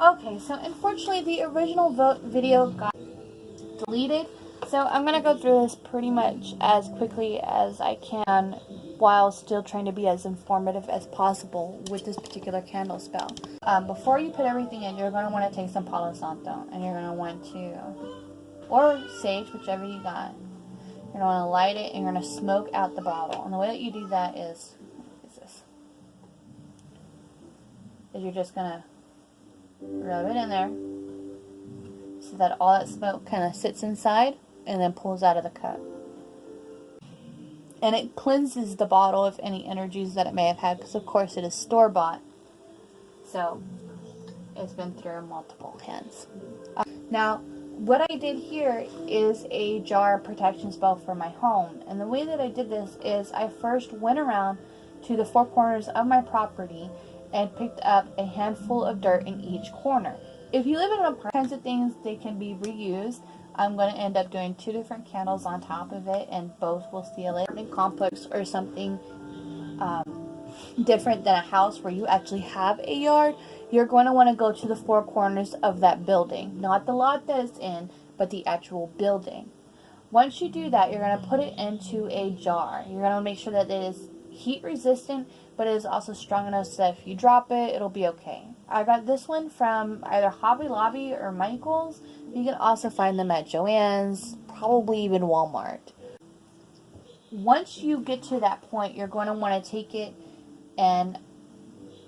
Okay, so unfortunately the original video got deleted, so I'm going to go through this pretty much as quickly as I can while still trying to be as informative as possible with this particular candle spell. Before you put everything in, you're going to want to take some Palo Santo, and you're going to want to, or sage, whichever you got. You're going to want to light it, and you're going to smoke out the bottle. And the way that you do that is this. Is you're just going to rub it in there so that all that smoke kind of sits inside and then pulls out of the cup. And it cleanses the bottle of any energies that it may have had, because of course it is store-bought. So it's been through multiple hands. Now, what I did here is a jar protection spell for my home. And the way that I did this is I first went around to the four corners of my property and picked up a handful of dirt in each corner. If you live in an apartment, kinds of things, they can be reused. I'm going to end up doing 2 different candles on top of it, and both will seal it. Something complex or something different than a house where you actually have a yard, you're going to want to go to the four corners of that building. Not the lot that it's in, but the actual building. Once you do that, you're going to put it into a jar. You're going to make sure that it is heat resistant, but it is also strong enough so that if you drop it, it'll be okay. I got this one from either Hobby Lobby or Michael's. You can also find them at Joann's, probably even Walmart. Once you get to that point, you're going to want to take it and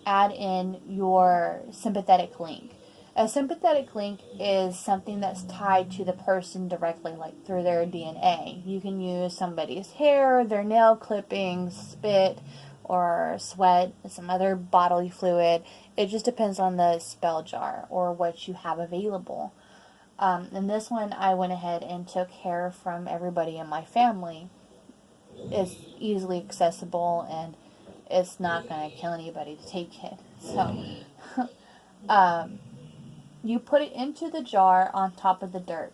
add in your sympathetic link. A sympathetic link is something that's tied to the person directly, like through their DNA. You can use somebody's hair, their nail clippings, spit, or sweat, some other bodily fluid. It just depends on the spell jar or what you have available. In this one, I went ahead and took hair from everybody in my family. It's easily accessible, and it's not going to kill anybody to take it. So, you put it into the jar on top of the dirt,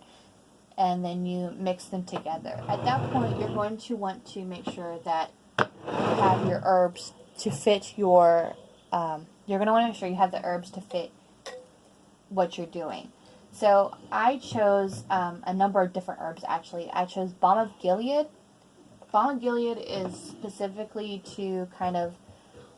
and then you mix them together. At that point, you're going to want to make sure that you have your herbs to fit your, you're going to want to make sure you have the herbs to fit what you're doing. So I chose a number of different herbs, actually. I chose Balm of Gilead. Balm of Gilead is specifically to kind of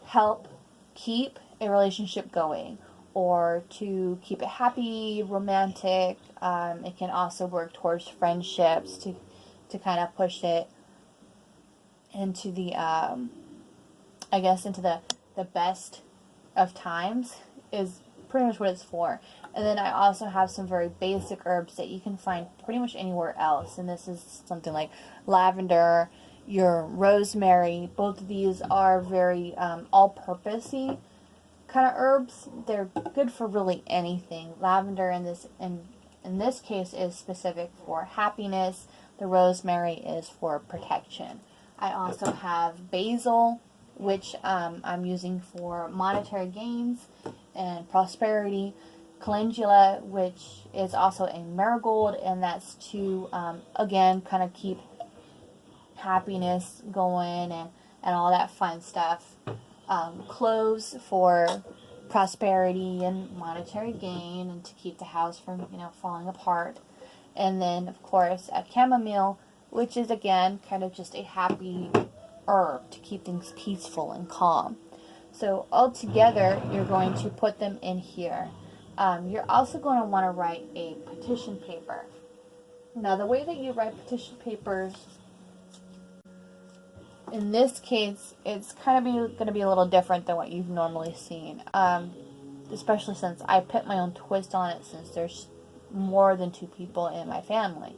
help keep a relationship going, or to keep it happy, romantic. It can also work towards friendships to kind of push it into the, I guess, into the best of times is pretty much what it's for. And then I also have some very basic herbs that you can find pretty much anywhere else. And this is something like lavender, your rosemary. Both of these are very all-purposey kind of herbs. They're good for really anything. Lavender in this case is specific for happiness. The rosemary is for protection. I also have basil, which I'm using for monetary gains and prosperity. Calendula, which is also a marigold, and that's to again kind of keep happiness going and all that fun stuff. Cloves for prosperity and monetary gain, and to keep the house from falling apart. And then of course a chamomile, which is again kind of just a happy herb to keep things peaceful and calm. So all together, you're going to put them in here. You're also going to want to write a petition paper. Now, the way that you write petition papers, in this case, it's kind of going to be a little different than what you've normally seen. Especially since I put my own twist on it, since there's more than 2 people in my family.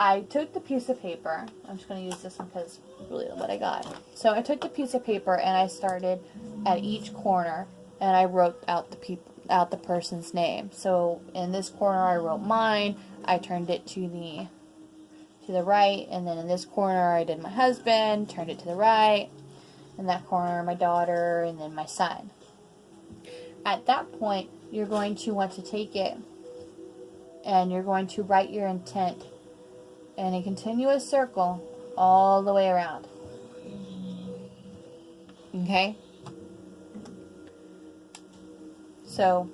I took the piece of paper. I'm just going to use this one because it's really what I got. So I took the piece of paper and I started at each corner, and I wrote out the person's name. So in this corner I wrote mine. I turned it to the right, and then in this corner I did my husband, turned it to the right. In that corner my daughter, and then my son. At that point, you're going to want to take it and you're going to write your intent in a continuous circle all the way around. Okay? So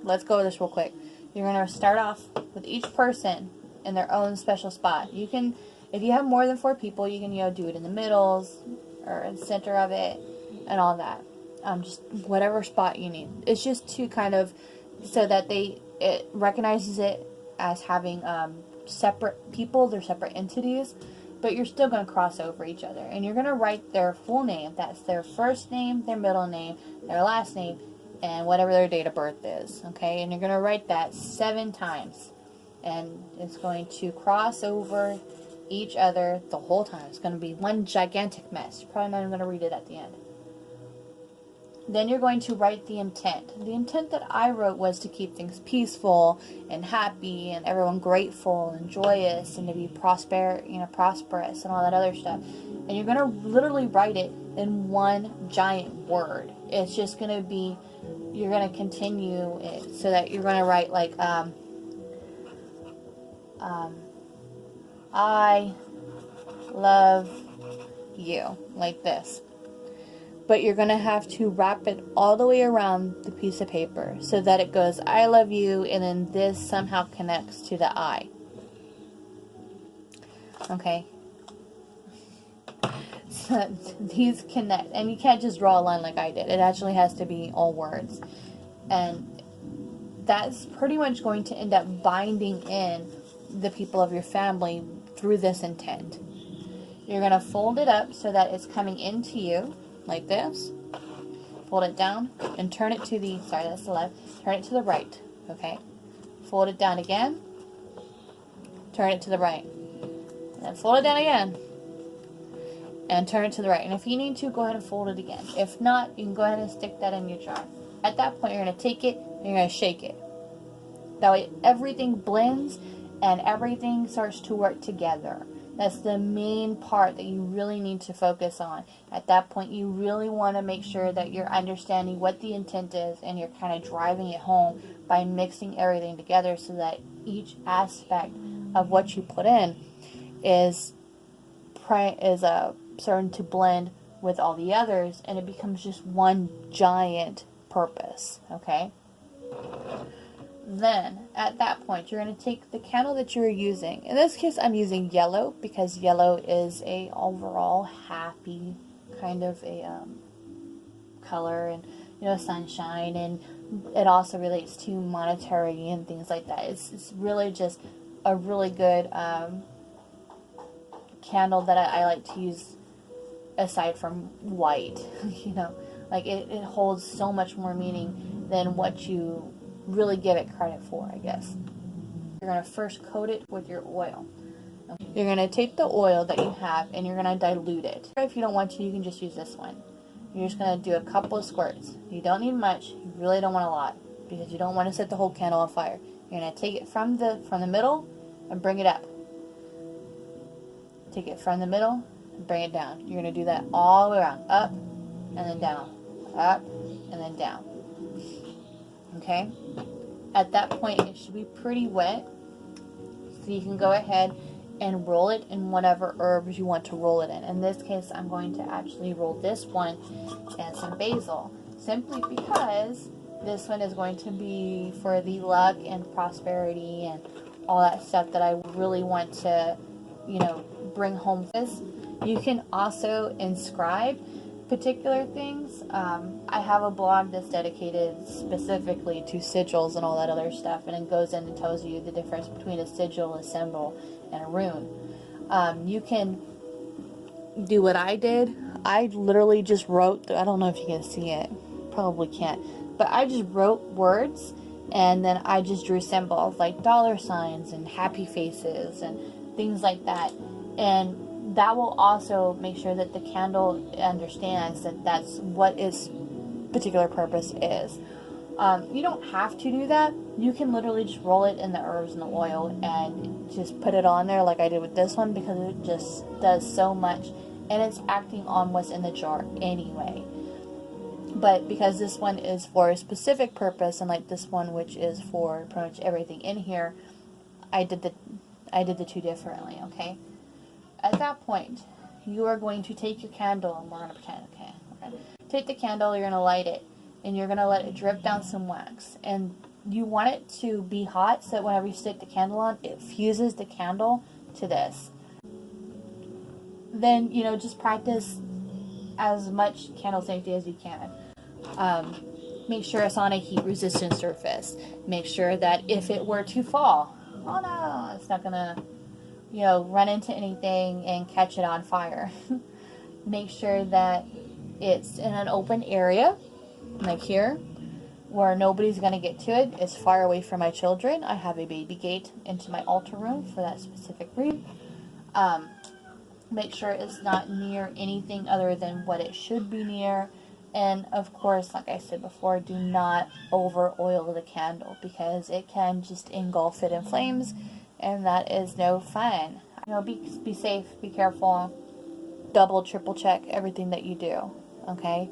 let's go over this real quick. You're going to start off with each person in their own special spot. You can, if you have more than 4 people, you can, you know, do it in the middles or in the center of it and all that. Just whatever spot you need. It's just to kind of, so that it recognizes it as having separate people, they're separate entities, but you're still going to cross over each other. And you're going to write their full name. That's their first name, their middle name, their last name, and whatever their date of birth is. Okay, and you're going to write that 7 times. And it's going to cross over each other the whole time. It's going to be one gigantic mess. You're probably not even going to read it at the end. Then you're going to write the intent. The intent that I wrote was to keep things peaceful and happy and everyone grateful and joyous and to be prosperous and all that other stuff. And you're going to literally write it in one giant word. It's just going to be, you're going to continue it so that you're going to write like, I love you, like this. But you're going to have to wrap it all the way around the piece of paper so that it goes, I love you, and then this somehow connects to the I. Okay? So these connect, and you can't just draw a line like I did. It actually has to be all words. And that's pretty much going to end up binding in the people of your family through this intent. You're going to fold it up so that it's coming into you like this. Fold it down and turn it to the, sorry, that's the left, turn it to the right. Okay? Fold it down again, turn it to the right. And then fold it down again and turn it to the right. And if you need to, go ahead and fold it again. If not, you can go ahead and stick that in your jar. At that point, you're going to take it and you're going to shake it. That way everything blends and everything starts to work together. That's the main part that you really need to focus on. At that point, you really want to make sure that you're understanding what the intent is and you're kind of driving it home by mixing everything together so that each aspect of what you put in is starting to blend with all the others, and it becomes just one giant purpose. Okay? Then, at that point, you're going to take the candle that you're using. In this case, I'm using yellow because yellow is a overall happy kind of a color, and you know, sunshine, and it also relates to monetary and things like that. It's really just a really good candle that I like to use aside from white. You know, like it holds so much more meaning than what you really give it credit for, I guess. You're going to first coat it with your oil. You're going to take the oil that you have and you're going to dilute it. If you don't want to, you can just use this one. You're just going to do a couple of squirts. You don't need much. You really don't want a lot because you don't want to set the whole candle on fire. You're going to take it from the middle and bring it up. Take it from the middle and bring it down. You're going to do that all the way around. Up and then down. Up and then down. Okay? At that point, it should be pretty wet. So you can go ahead and roll it in whatever herbs you want to roll it in. In this case, I'm going to actually roll this one and some basil. Simply because this one is going to be for the luck and prosperity and all that stuff that I really want to, you know, bring home. This, you can also inscribe particular things. I have a blog that's dedicated specifically to sigils and all that other stuff, and it goes in and tells you the difference between a sigil, a symbol, and a rune. You can do what I did. I literally just wrote, I don't know if you can see it, probably can't, but I just wrote words and then I just drew symbols like dollar signs and happy faces and things like that. And that will also make sure that the candle understands that that's what its particular purpose is. You don't have to do that. You can literally just roll it in the herbs and the oil and just put it on there like I did with this one because it just does so much and it's acting on what's in the jar anyway. But because this one is for a specific purpose, and like this one which is for pretty much everything in here, I did the two differently, okay? At that point, you are going to take your candle, and we're going to pretend, okay? We're going to take the candle, you're going to light it, and you're going to let it drip down some wax. And you want it to be hot so that whenever you stick the candle on, it fuses the candle to this. Then, you know, just practice as much candle safety as you can. Make sure it's on a heat resistant surface. Make sure that if it were to fall, oh no, it's not gonna, you know, run into anything and catch it on fire. Make sure that it's in an open area, like here, where nobody's gonna get to it. It's far away from my children. I have a baby gate into my altar room for that specific reason. Make sure it's not near anything other than what it should be near. And of course, like I said before, do not over oil the candle, because it can just engulf it in flames, and that is no fun. You know, be safe, be careful, double, triple check everything that you do, okay?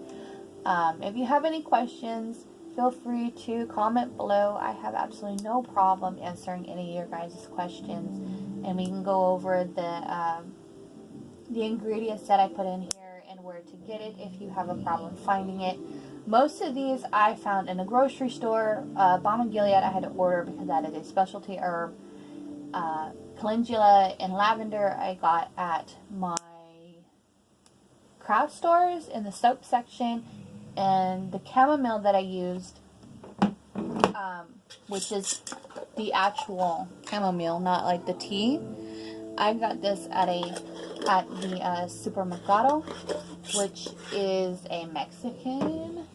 If you have any questions, feel free to comment below. I have absolutely no problem answering any of your guys' questions, and we can go over the ingredients that I put in here and where to get it if you have a problem finding it. Most of these I found in a grocery store. Balm and Gilead I had to order because that is a specialty herb. Calendula and lavender I got at my craft stores in the soap section. And the chamomile that I used, which is the actual chamomile, not like the tea, I got this at the Supermercado, which is a Mexican